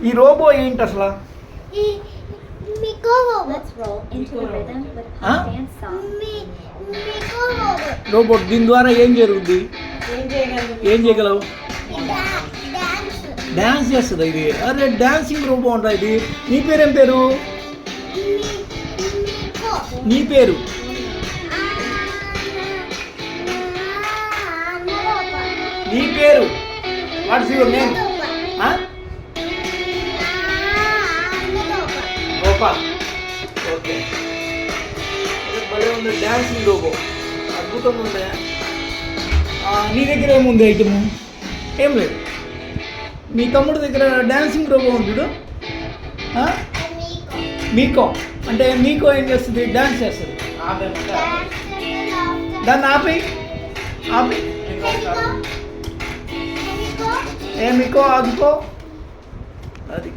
ఈ రోబో ఏంటి అసలు? రోబోట్ దీని ద్వారా ఏం జరుగుద్ది? ఏం చేయగలవు? డ్యాన్స్ చేస్తుంది ఇది. అరే డాన్సింగ్ రోబో అంట ఇది. నీ పేరేం పేరు? నీ పేరు? నీ పేరు what's your name? Gopal. Okay, భలే ఉంది డాన్సింగ్ రోబో, అద్భుతంగా ఉంది. నీ దగ్గర ఏముంది ఐటము? ఏం లేదు. మీ తమ్ముడి దగ్గర డాన్సింగ్ రోబో ఉంది చూడు. మీకో అంటే మీకో ఏం చేస్తుంది? డాన్స్ చేస్తుంది. దాన్ని ఆపి ఆపి ఏ మీకో ఆదుకో అది.